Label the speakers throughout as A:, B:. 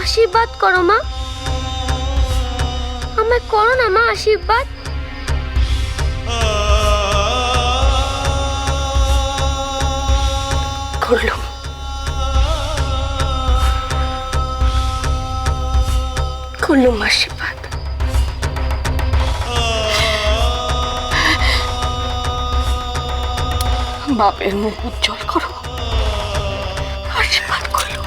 A: আশীর্বাদ করো মা, আমায় করো না মা আশীর্বাদ।
B: করলুম, করলুম আশীর্বাদ। বাপের মুখ উজ্জ্বল করো, আশীর্বাদ করলুম।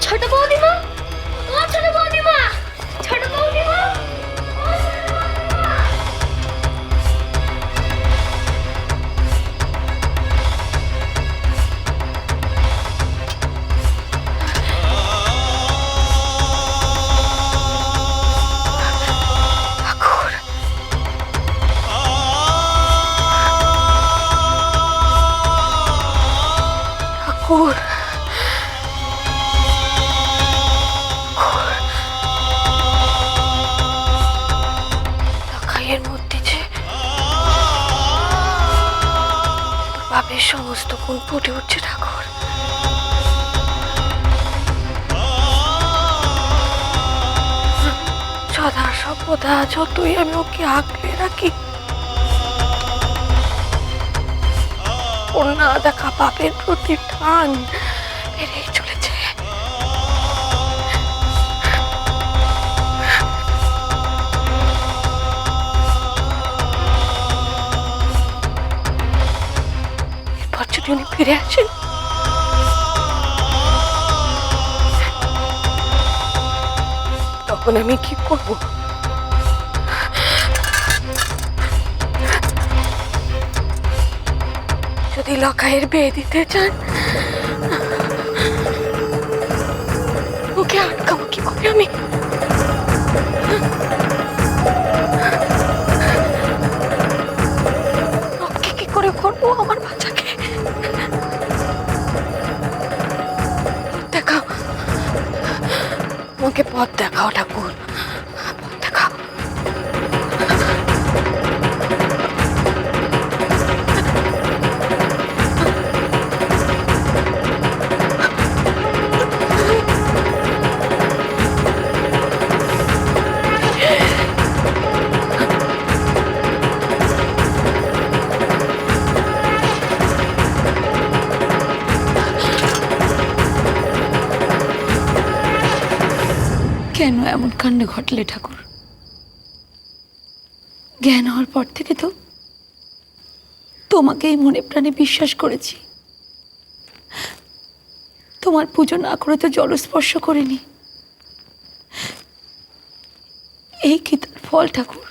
A: ছোট বৌদিমা, ও ছোট বৌদিমা, ছোট বৌদিমা,
B: ঠাকুর, ঠাকুর, লাখাইয়ের মধ্যে যে বাপের সমস্ত গুণ ফুটে উঠছে ঠাকুর। সদা সর্বদা যতই আমি ওকে আগলে রাখি, ওর না দেখা বাপের প্রতি টান বেড়েই চলেছে। এরপর যদি উনি ফিরে আসেন, তখন আমি কি করব? যদি লখাইয়ের বিয়ে দিতে চান, ওকে আটকাবো কি করে আমি? রক্ষে কি করে করবো আমার বাচ্চাকে? দেখাও আমাকে, পথ দেখাও ঠাকুর, পথ দেখাও। কেন এমন কাণ্ড ঘটলে ঠাকুর? জ্ঞান হওয়ার পর থেকে তো তোমাকেই মনে প্রাণে বিশ্বাস করেছি। তোমার পুজো না করে তো জলস্পর্শ করিনি। এই কি তার ফল ঠাকুর?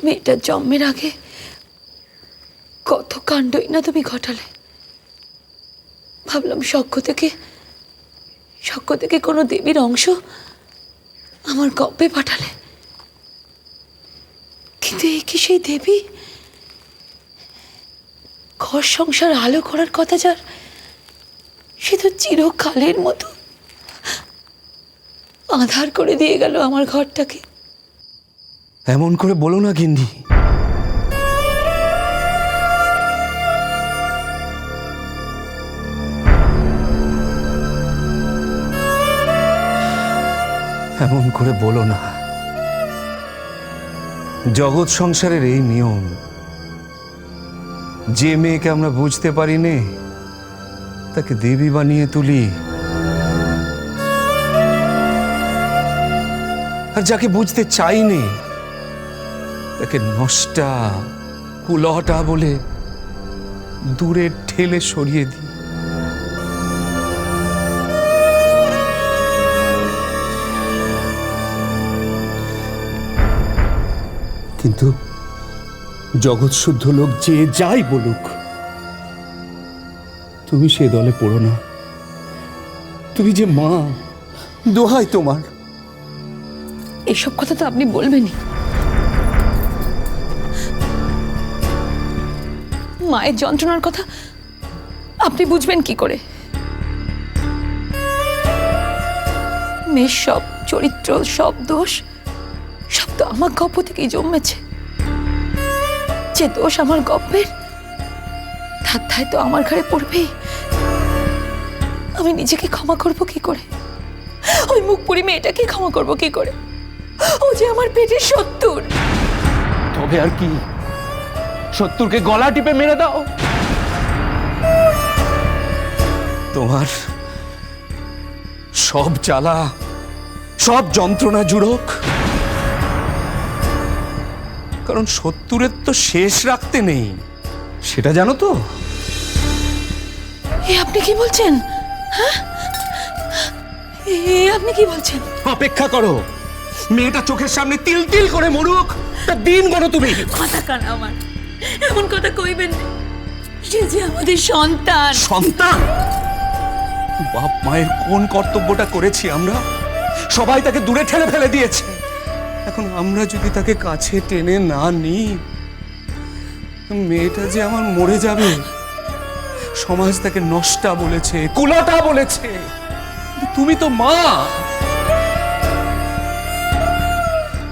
B: মেয়েটার জন্মের আগে কত কাণ্ডই না তুমি ঘটালে। ভাবলাম সখ্য থেকে কোনো দেবীর অংশ আমার গপ্পে পাঠালে, কিন্তু এই কি সেই দেবী? ঘর সংসার আলো করার কথা যার, সে তো চিরকালের মতো আঁধার করে দিয়ে গেল আমার ঘরটাকে।
C: এমন করে বলো না গিন্নি। এমন করে বলো না। জগৎ সংসারের এই নিয়ম, যে মেয়েকে আমরা বুঝতে পারি নে তাকে দেবী বানিয়ে তুলি, আর যাকে বুঝতে চাই নে তাকে নষ্টা কুলহটা বলে দূরে ঠেলে সরিয়ে দিই। কিন্তু জগৎ শুদ্ধ লোক যে যাই বলুক, তুমি সে দলে পড়ো না। তুমি যে মা, দোহাই তোমার।
B: এসব কথা তো আপনি বলবেনই। মায়ের যন্ত্রণার কথা আপনি বুঝবেন কি করে? মেয়ের সব চরিত্র, সব দোষ, সব তো আমার গল্প থেকেই জন্মেছে। যে দোষ আমার গল্পের, তার দায় তো আমার ঘরে পড়বেই। আমি নিজেকে ক্ষমা করব কি করে? ওই মুখপুরি মেয়েটাকে ক্ষমা করব কি করে? ও যে আমার পেটের শত্রুর।
C: তবে আর কি, শত্রুকে গলা টিপে মেরে দাও। তোমার সব জ্বালা, সব যন্ত্রণা জুড়োক, কারণ শত্রুরের তো শেষ রাখতে নেই, সেটা জানো তো?
B: এ আপনি কি বলছেন? হ্যাঁ, এ আপনি কি বলছেন?
C: অপেক্ষা করো, মেয়েটা চোখের সামনে তিল তিল করে মরুক, তার দিন গণো তুমি।
B: কথা কান আমার, এমন কথা কইবেন না। সে যে আমাদের সন্তান।
C: সন্তান? বাপ মায়ের কোন কর্তব্যটা করেছি আমরা? সবাই তাকে দূরে ঠেলে ফেলে দিয়েছে। এখন আমরা যদি তাকে কাছে টেনে না নিই, মেয়েটা যে আমার মরে যাবে। সমাজ তাকে নষ্টা বলেছে, কুলাটা বলেছে, কিন্তু তুমি তো মা।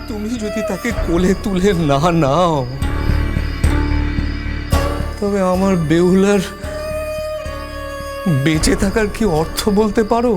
C: তুমি যদি তাকে কোলে তুলে না নাও, তবে আমার বেহুলার বেঁচে থাকার কি অর্থ বলতে পারো?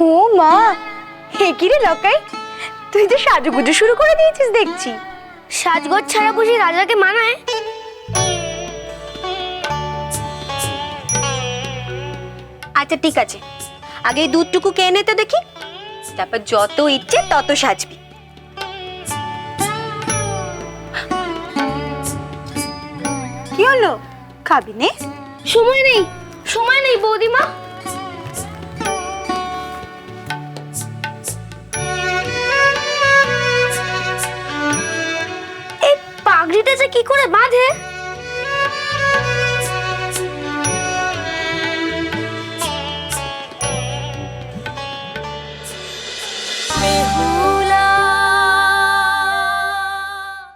D: ও মা, হে কি রে লকাই, তুই তো সাজুগুজু শুরু করে দিয়েছিস দেখছি।
A: সাজগোজ ছাড়া বুঝি রাজাকে মানায়?
D: আচ্ছা ঠিক আছে, আগে এই দুধটুকু কে এনে তো দেখি, তারপর যত ইচ্ছে তত সাজবি। কি হলো, খাবি নে?
A: সময় নেই, সময় নেই বৌদিমা।